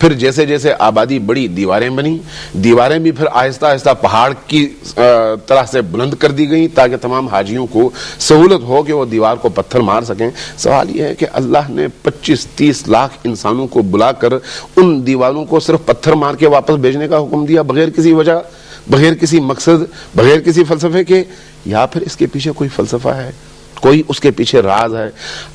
پھر جیسے جیسے آبادی بڑی دیواریں بنی، دیواریں بھی پھر آہستہ آہستہ پہاڑ کی طرح سے بلند کر دی گئی تاکہ تمام حاجیوں کو سہولت ہو کہ وہ دیوار کو پتھر مار سکیں۔ سوال یہ ہے کہ اللہ نے 25-30 لاکھ انسانوں کو بلا کر ان دیواروں کو صرف پتھر مار کے واپس بھیجنے کا حکم دیا بغیر کسی وجہ، بغیر کسی مقصد، بغیر کسی فلسفے کے، یا پھر اس کے پیچھے کوئی فلسفہ ہے، کوئی اس کے پیچھے راز ہے؟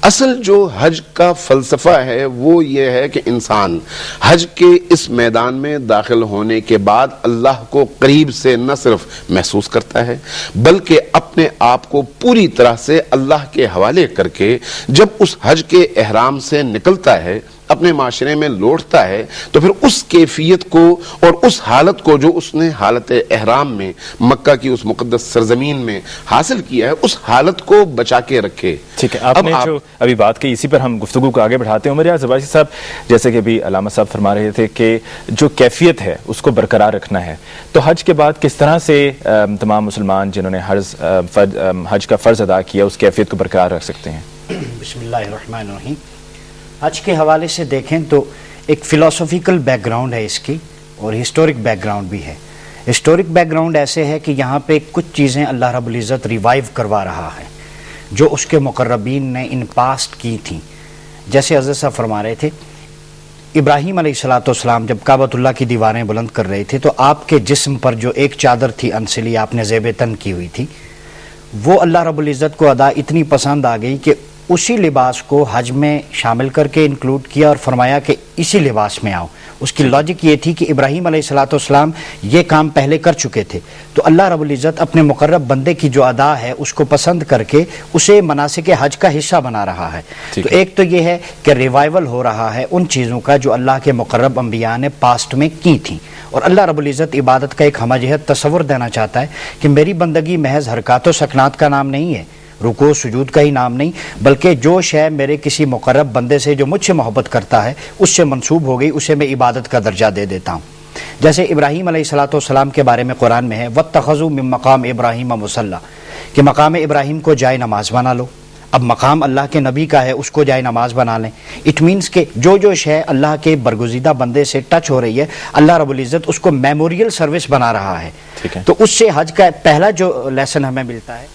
اصل جو حج کا فلسفہ ہے وہ یہ ہے کہ انسان حج کے اس میدان میں داخل ہونے کے بعد اللہ کو قریب سے نہ صرف محسوس کرتا ہے بلکہ اپنے آپ کو پوری طرح سے اللہ کے حوالے کر کے جب اس حج کے احرام سے نکلتا ہے، اپنے معاشرے میں لوٹتا ہے، تو پھر اس کیفیت کو اور اس حالت کو جو اس نے حالت احرام میں مکہ کی اس مقدس سرزمین میں حاصل کیا ہے، اس حالت کو بچا کے رکھے۔ ٹھیک ہے، آپ نے جو ابھی بات کی اسی پر ہم گفتگو کو آگے بڑھاتے ہیں۔ عمر یار زباشی صاحب، جیسے کہ ابھی علامہ صاحب فرما رہے تھے کہ جو کیفیت ہے اس کو برقرار رکھنا ہے، تو حج کے بعد کس طرح سے تمام مسلمان جنہوں نے حج کا فرض ادا کیا اس کیفیت کو برقرار رکھ سکتے ہیں؟ بسم اللہ الرحمن الرحیم۔ حج کے حوالے سے دیکھیں تو ایک فلاسفیکل بیک گراؤنڈ ہے اس کی، اور ہسٹورک بیک گراؤنڈ بھی ہے۔ ہسٹورک بیک گراؤنڈ ایسے ہے کہ یہاں پہ کچھ چیزیں اللہ رب العزت ریوائیو کروا رہا ہے جو اس کے مقربین نے ان پاسٹ کی تھیں۔ جیسے حضرت صاحب فرما رہے تھے، ابراہیم علیہ السلام جب کعبۃ اللہ کی دیواریں بلند کر رہے تھے تو آپ کے جسم پر جو ایک چادر تھی انسلی آپ نے زیب تن کی ہوئی تھی، وہ اللہ رب العزت کو ادا اتنی پسند آ گئی کہ اسی لباس کو حج میں شامل کر کے انکلوڈ کیا اور فرمایا کہ اسی لباس میں آؤ۔ اس کی لاجک یہ تھی کہ ابراہیم علیہ السلام یہ کام پہلے کر چکے تھے، تو اللہ رب العزت اپنے مقرب بندے کی جو ادا ہے اس کو پسند کر کے اسے مناسک حج کا حصہ بنا رہا ہے۔ تو ایک تو یہ ہے کہ ریوائیول ہو رہا ہے ان چیزوں کا جو اللہ کے مقرب انبیاء نے پاسٹ میں کی تھیں، اور اللہ رب العزت عبادت کا ایک ہمہ جہت تصور دینا چاہتا ہے کہ میری بندگی محض حرکات و سکنات کا نام نہیں ہے، رکوع سجود کا ہی نام نہیں، بلکہ جو شے میرے کسی مقرب بندے سے جو مجھ سے محبت کرتا ہے اس سے منسوب ہو گئی، اسے میں عبادت کا درجہ دے دیتا ہوں۔ جیسے ابراہیم علیہ السلام کے بارے میں قرآن میں ہے وَاتَّخَذُوا مِن مَّقَامِ إِبْرَاهِيمَ مُصَلًّى، کہ مقام ابراہیم کو جائے نماز بنا لو۔ اب مقام اللہ کے نبی کا ہے، اس کو جائے نماز بنا لیں۔ اٹ مینس کہ جو شے اللہ کے برگزیدہ بندے سے ٹچ ہو رہی ہے، اللہ رب العزت اس کو میموریل سروس بنا رہا ہے۔ تو اس سے حج کا پہلا جو لیسن ہمیں ملتا ہے